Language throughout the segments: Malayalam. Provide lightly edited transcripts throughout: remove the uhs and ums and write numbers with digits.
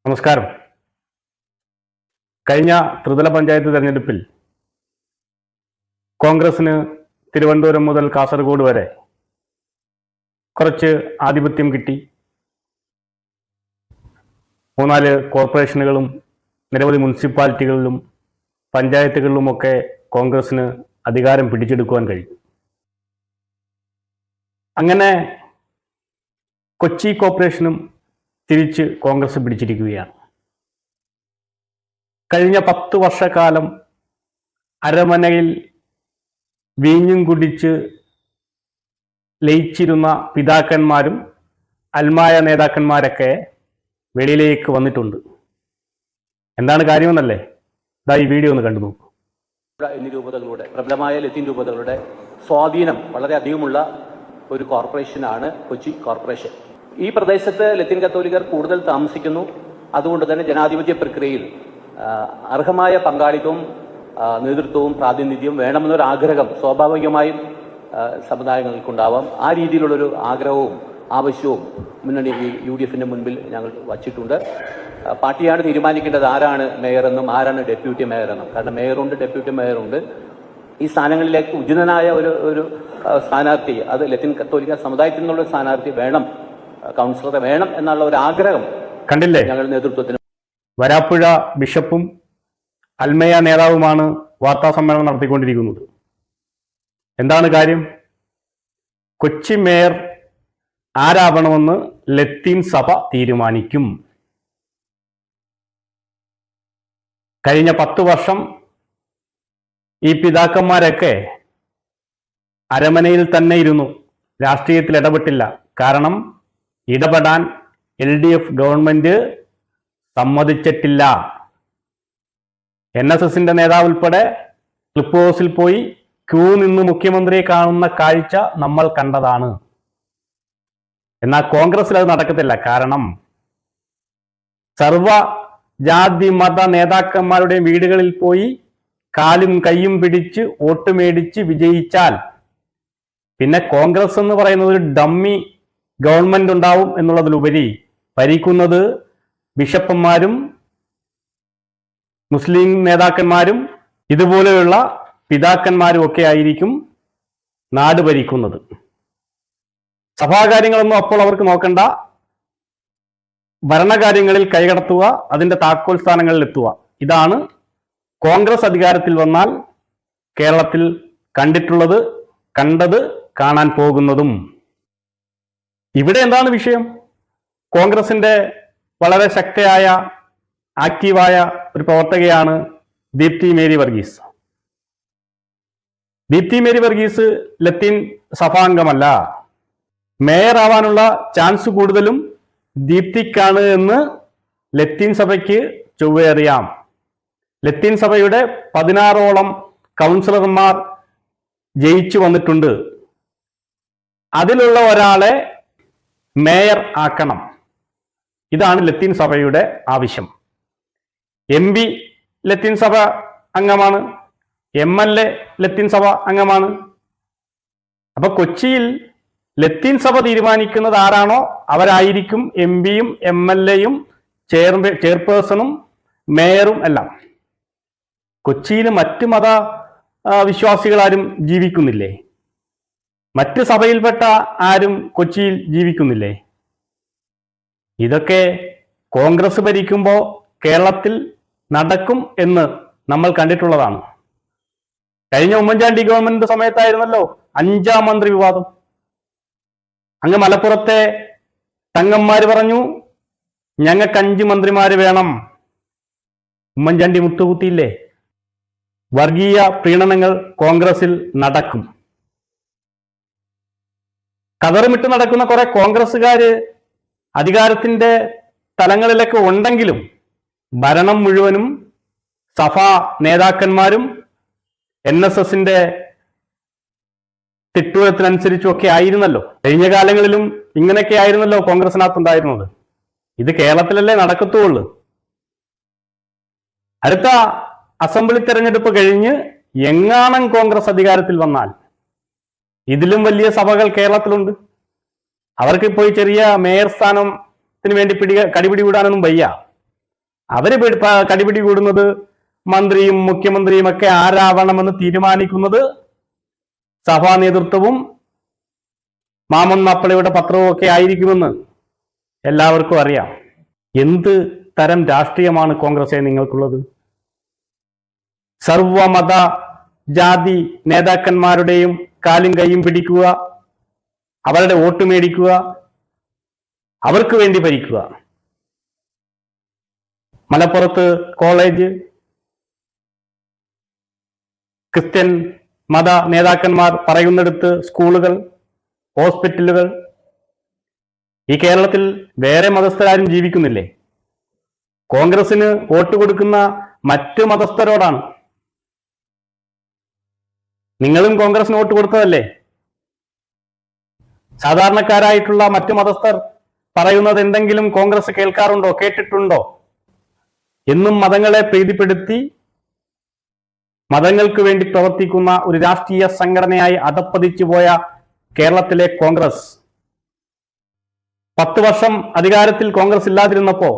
നമസ്കാരം. കഴിഞ്ഞ ത്രിതല പഞ്ചായത്ത് തെരഞ്ഞെടുപ്പിൽ കോൺഗ്രസിന് തിരുവനന്തപുരം മുതൽ കാസർഗോഡ് വരെ കുറച്ച് ആധിപത്യം കിട്ടി. 3-4 കോർപ്പറേഷനുകളും നിരവധി മുനിസിപ്പാലിറ്റികളിലും പഞ്ചായത്തുകളിലുമൊക്കെ കോൺഗ്രസിന് അധികാരം പിടിച്ചെടുക്കുവാൻ കഴിയും. അങ്ങനെ കൊച്ചി കോർപ്പറേഷനും തിരിച്ച് കോൺഗ്രസ് പിടിച്ചിരിക്കുകയാണ്. കഴിഞ്ഞ 10 വർഷക്കാലം അരമനയിൽ വീഞ്ഞും കുടിച്ച് ലയിച്ചിരുന്ന പിതാക്കന്മാരും അൽമായ നേതാക്കന്മാരൊക്കെ വെളിയിലേക്ക് വന്നിട്ടുണ്ട്. എന്താണ് കാര്യമെന്നല്ലേ? ഇതാ ഈ വീഡിയോ ഒന്ന് കണ്ടു നോക്കൂ. എന്നീ രൂപതകളുടെ പ്രബലമായ ലത്തീൻ രൂപതകളുടെ സ്വാധീനം വളരെ അധികമുള്ള ഒരു കോർപ്പറേഷനാണ് കൊച്ചി കോർപ്പറേഷൻ. ഈ പ്രദേശത്ത് ലത്തീൻ കത്തോലിക്കർ കൂടുതൽ താമസിക്കുന്നു. അതുകൊണ്ട് തന്നെ ജനാധിപത്യ പ്രക്രിയയിൽ അർഹമായ പങ്കാളിത്തവും നേതൃത്വവും പ്രാതിനിധ്യവും വേണമെന്നൊരു ആഗ്രഹം സ്വാഭാവികമായും സമുദായങ്ങൾക്കുണ്ടാവാം. ആ രീതിയിലുള്ളൊരു ആഗ്രഹവും ആവശ്യവും മുന്നണി UDFിൻ്റെ മുൻപിൽ ഞങ്ങൾ വച്ചിട്ടുണ്ട്. പാർട്ടിയാണ് തീരുമാനിക്കേണ്ടത് ആരാണ് മേയറെന്നും ആരാണ് ഡെപ്യൂട്ടി മേയറെന്നും. കാരണം മേയറുണ്ട്, ഡെപ്യൂട്ടി മേയറുണ്ട്. ഈ സ്ഥാനങ്ങളിലേക്ക് ഉചിതനായ ഒരു സ്ഥാനാർത്ഥി, അത് ലത്തീൻ കത്തോലിക്ക സമുദായത്തിൽ നിന്നുള്ള സ്ഥാനാർത്ഥി വേണം, കൗൺസിലറെ വേണം എന്നുള്ള ഒരു ആഗ്രഹം കണ്ടില്ലേ? ഞങ്ങൾ നേതൃത്വത്തിന്. വരാപ്പുഴ ബിഷപ്പും അൽമയ നേതാവുമാണ് വാർത്താ സമ്മേളനം നടത്തിക്കൊണ്ടിരിക്കുന്നത്. എന്താണ് കാര്യം? കൊച്ചി മേയർ ആരാവണമെന്ന് ലത്തീൻ സഭ തീരുമാനിക്കും. കഴിഞ്ഞ 10 വർഷം ഈ പിതാക്കന്മാരൊക്കെ അരമനയിൽ തന്നെ ഇരുന്നു, രാഷ്ട്രീയത്തിൽ ഇടപെട്ടില്ല. കാരണം ഇടപെടാൻ LDF ഗവൺമെന്റ് സമ്മതിച്ചിട്ടില്ല. NSSന്റെ നേതാവ് ഉൾപ്പെടെ ക്ലിപ്പ് ഹൗസിൽ പോയി ക്യൂ നിന്ന് മുഖ്യമന്ത്രിയെ കാണുന്ന കാഴ്ച നമ്മൾ കണ്ടതാണ്. എന്നാൽ കോൺഗ്രസിൽ അത് നടക്കത്തില്ല. കാരണം സർവ ജാതി മത നേതാക്കന്മാരുടെ വീടുകളിൽ പോയി കാലും കൈയും പിടിച്ച് വോട്ട് മേടിച്ച് വിജയിച്ചാൽ പിന്നെ കോൺഗ്രസ് എന്ന് പറയുന്നത് ഒരു ഡമ്മി ഗവൺമെന്റ് ഉണ്ടാവും എന്നുള്ളതിലുപരി ഭരിക്കുന്നത് ബിഷപ്പന്മാരും മുസ്ലിം നേതാക്കന്മാരും ഇതുപോലെയുള്ള പിതാക്കന്മാരും ഒക്കെ ആയിരിക്കും നാട് ഭരിക്കുന്നത്. സഭാകാര്യങ്ങളൊന്നും അപ്പോൾ അവർക്ക് നോക്കണ്ട. ഭരണകാര്യങ്ങളിൽ കൈകടത്തുക, അതിന്റെ താക്കോൽ സ്ഥാനങ്ങളിൽ എത്തുക. ഇതാണ് കോൺഗ്രസ് അധികാരത്തിൽ വന്നാൽ കേരളത്തിൽ കണ്ടിട്ടുള്ളത്, കണ്ടത്, കാണാൻ പോകുന്നതും. ഇവിടെ എന്താണ് വിഷയം? കോൺഗ്രസിന്റെ വളരെ ശക്തയായ ആക്റ്റീവായ ഒരു പ്രവർത്തകയാണ് ദീപ്തി മേരി വർഗീസ്. ദീപ്തി മേരി വർഗീസ് ലത്തീൻ സഭാംഗമല്ല. മേയർ ആവാനുള്ള ചാൻസ് കൂടുതലും ദീപ്തിക്കാണ് എന്ന് ലത്തീൻ സഭയ്ക്ക് ചൊവ്വേ അറിയാം. ലത്തീൻ സഭയുടെ 16ഓളം കൗൺസിലർമാർ ജയിച്ചു വന്നിട്ടുണ്ട്. അതിലുള്ള ഒരാളെ മേയർ ആക്കണം. ഇതാണ് ലത്തീൻ സഭയുടെ ആവശ്യം. MP ലത്തീൻ സഭ അംഗമാണ്, MLA ലത്തീൻ സഭ അംഗമാണ്. അപ്പൊ കൊച്ചിയിൽ ലത്തീൻ സഭ തീരുമാനിക്കുന്നത് ആരാണോ അവരായിരിക്കും MPയും MLAയും ചെയർപേഴ്സണും മേയറും എല്ലാം. കൊച്ചിയിൽ മറ്റ് മത വിശ്വാസികളാരും ജീവിക്കുന്നില്ലേ? മറ്റ് സഭയിൽപ്പെട്ട ആരും കൊച്ചിയിൽ ജീവിക്കുന്നില്ലേ? ഇതൊക്കെ കോൺഗ്രസ് ഭരിക്കുമ്പോൾ കേരളത്തിൽ നടക്കും എന്ന് നമ്മൾ കണ്ടിട്ടുള്ളതാണ്. കഴിഞ്ഞ ഉമ്മൻചാണ്ടി ഗവൺമെന്റ് സമയത്തായിരുന്നല്ലോ 5ാം മന്ത്രി വിവാദം. അങ്ങ് മലപ്പുറത്തെ തങ്ങന്മാര് പറഞ്ഞു ഞങ്ങൾക്ക് 5 മന്ത്രിമാര് വേണം. ഉമ്മൻചാണ്ടി മുട്ടുകുത്തിയില്ലേ? വർഗീയ പ്രീണനങ്ങൾ കോൺഗ്രസിൽ നടക്കും. കതറുമിട്ട് നടക്കുന്ന കുറെ കോൺഗ്രസ്സുകാര് അധികാരത്തിന്റെ തലങ്ങളിലൊക്കെ ഉണ്ടെങ്കിലും ഭരണം മുഴുവനും സഭാ നേതാക്കന്മാരും NSSന്റെ തിട്ടൂരത്തിനനുസരിച്ചുമൊക്കെ ആയിരുന്നല്ലോ. കഴിഞ്ഞ കാലങ്ങളിലും ഇങ്ങനെയൊക്കെ ആയിരുന്നല്ലോ കോൺഗ്രസിനകത്ത് ഉണ്ടായിരുന്നത്. ഇത് കേരളത്തിലല്ലേ നടക്കത്തുള്ളൂ. അടുത്ത അസംബ്ലി തെരഞ്ഞെടുപ്പ് കഴിഞ്ഞ് എങ്ങാണം കോൺഗ്രസ് അധികാരത്തിൽ വന്നാൽ ഇതിലും വലിയ സഭകൾ കേരളത്തിലുണ്ട്. അവർക്ക് പോയി ചെറിയ മേയർ സ്ഥാനത്തിന് വേണ്ടി കടിപിടി വിടാനൊന്നും വയ്യ. അവര് കടിപിടി കൂടുന്നത് മന്ത്രിയും മുഖ്യമന്ത്രിയും ഒക്കെ ആരാവണമെന്ന് തീരുമാനിക്കുന്നത് സഭാ നേതൃത്വവും മാമൻ മാപ്പിളയുടെ പത്രവും ഒക്കെ ആയിരിക്കുമെന്ന് എല്ലാവർക്കും അറിയാം. എന്ത് തരം രാഷ്ട്രീയമാണ് കോൺഗ്രസെ നിങ്ങൾക്കുള്ളത്? സർവമത ജാതി നേതാക്കന്മാരുടെയും കാലും കൈയും പിടിക്കുക, അവരുടെ വോട്ട് മേടിക്കുക, അവർക്ക് വേണ്ടി ഭരിക്കുക. മലപ്പുറത്ത് കോളേജ്, ക്രിസ്ത്യൻ മത നേതാക്കന്മാർ പറയുന്നിടത്ത് സ്കൂളുകൾ, ഹോസ്പിറ്റലുകൾ. ഈ കേരളത്തിൽ വേറെ മതസ്ഥരാരും ജീവിക്കുന്നില്ലേ? കോൺഗ്രസിന് വോട്ട് കൊടുക്കുന്ന മറ്റു മതസ്ഥരോടാണ്. നിങ്ങളും കോൺഗ്രസിന് വോട്ട് കൊടുത്തതല്ലേ? സാധാരണക്കാരായിട്ടുള്ള മറ്റു മതസ്ഥർ പറയുന്നത് എന്തെങ്കിലും കോൺഗ്രസ് കേൾക്കാറുണ്ടോ, കേട്ടിട്ടുണ്ടോ? എന്നും മതങ്ങളെ പ്രീതിപ്പെടുത്തി മതങ്ങൾക്ക് വേണ്ടി പ്രവർത്തിക്കുന്ന ഒരു രാഷ്ട്രീയ സംഘടനയായി അധപ്പതിച്ചു പോയ കേരളത്തിലെ കോൺഗ്രസ് 10 വർഷം അധികാരത്തിൽ കോൺഗ്രസ് ഇല്ലാതിരുന്നപ്പോ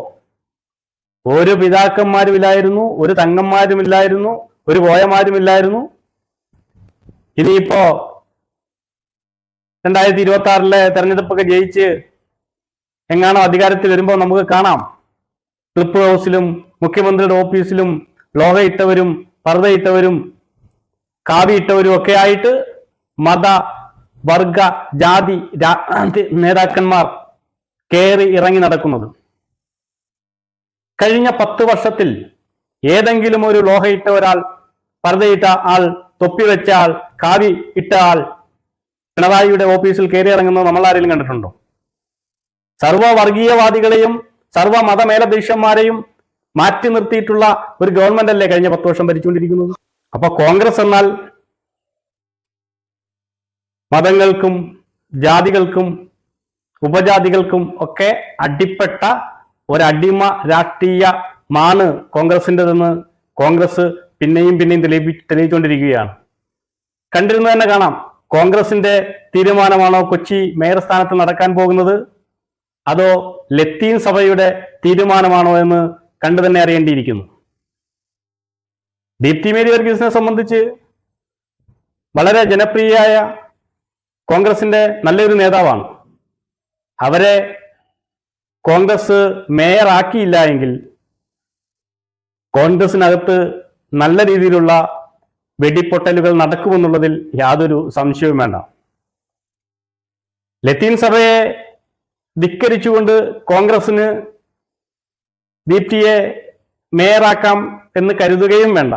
ഒരു പിതാക്കന്മാരുമില്ലായിരുന്നു, ഒരു തങ്ങന്മാരുമില്ലായിരുന്നു, ഒരു പോയമാരുമില്ലായിരുന്നു. ഇനിയിപ്പോ 2026 തെരഞ്ഞെടുപ്പൊക്കെ ജയിച്ച് എങ്ങാണോ അധികാരത്തിൽ വരുമ്പോൾ നമുക്ക് കാണാം, ക്ലിപ്പ് ഹൗസിലും മുഖ്യമന്ത്രിയുടെ ഓഫീസിലും ലോഹയിട്ടവരും പർദ്ദയിട്ടവരും കാവിയിട്ടവരും ഒക്കെ ആയിട്ട് മത വർഗ ജാതി നേതാക്കന്മാർ കയറി ഇറങ്ങി നടക്കുന്നത്. കഴിഞ്ഞ 10 വർഷത്തിൽ ഏതെങ്കിലും ഒരു ലോഹയിട്ട ഒരാൾ, പർദ്ദയിട്ട ആൾ, തൊപ്പിവെച്ച ആൾ, കാവി ഇട്ട ആൾ പിണറായിയുടെ ഓഫീസിൽ കയറി ഇറങ്ങുന്നത് നമ്മൾ ആരെങ്കിലും കണ്ടിട്ടുണ്ടോ? സർവ്വവർഗീയവാദികളെയും സർവ്വ മതമേലധ്യക്ഷന്മാരെയും മാറ്റി നിർത്തിയിട്ടുള്ള ഒരു ഗവൺമെന്റ് അല്ലേ കഴിഞ്ഞ 10 വർഷം ഭരിച്ചുകൊണ്ടിരിക്കുന്നത്? അപ്പൊ കോൺഗ്രസ് എന്നാൽ മതങ്ങൾക്കും ജാതികൾക്കും ഉപജാതികൾക്കും ഒക്കെ അടിപ്പെട്ട ഒരടിമ രാഷ്ട്രീയമാണ് കോൺഗ്രസിൻ്റെതെന്ന് കോൺഗ്രസ് പിന്നെയും തെളിയിച്ചുകൊണ്ടിരിക്കുകയാണ്. കണ്ടിരുന്നു തന്നെ കാണാം. കോൺഗ്രസിന്റെ തീരുമാനമാണോ കൊച്ചി മേയർ സ്ഥാനത്ത് നടക്കാൻ പോകുന്നത്, അതോ ലത്തീൻ സഭയുടെ തീരുമാനമാണോ എന്ന് കണ്ടു തന്നെ അറിയേണ്ടിയിരിക്കുന്നു. ദീപ്തി മേരി വർഗീസിനെ സംബന്ധിച്ച് വളരെ ജനപ്രിയയായ കോൺഗ്രസിന്റെ നല്ലൊരു നേതാവാണ്. അവരെ കോൺഗ്രസ് മേയർ ആക്കിയില്ല എങ്കിൽ കോൺഗ്രസിനകത്ത് നല്ല രീതിയിലുള്ള വെടിപ്പൊട്ടലുകൾ നടക്കുമെന്നുള്ളതിൽ യാതൊരു സംശയവും വേണ്ട. ലത്തീൻ സഭയെ ധിക്കരിച്ചുകൊണ്ട് കോൺഗ്രസിന് ദീപ്തിയെ മേയറാക്കാം എന്ന് കരുതുകയും വേണ്ട.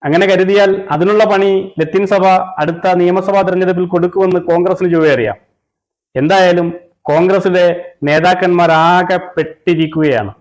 അങ്ങനെ കരുതിയാൽ അതിനുള്ള പണി ലത്തീൻ സഭ അടുത്ത നിയമസഭാ തെരഞ്ഞെടുപ്പിൽ കൊടുക്കുമെന്ന് കോൺഗ്രസിന് ചുവയറിയാം. എന്തായാലും കോൺഗ്രസിലെ നേതാക്കന്മാരാകെ പെട്ടിരിക്കുകയാണ്.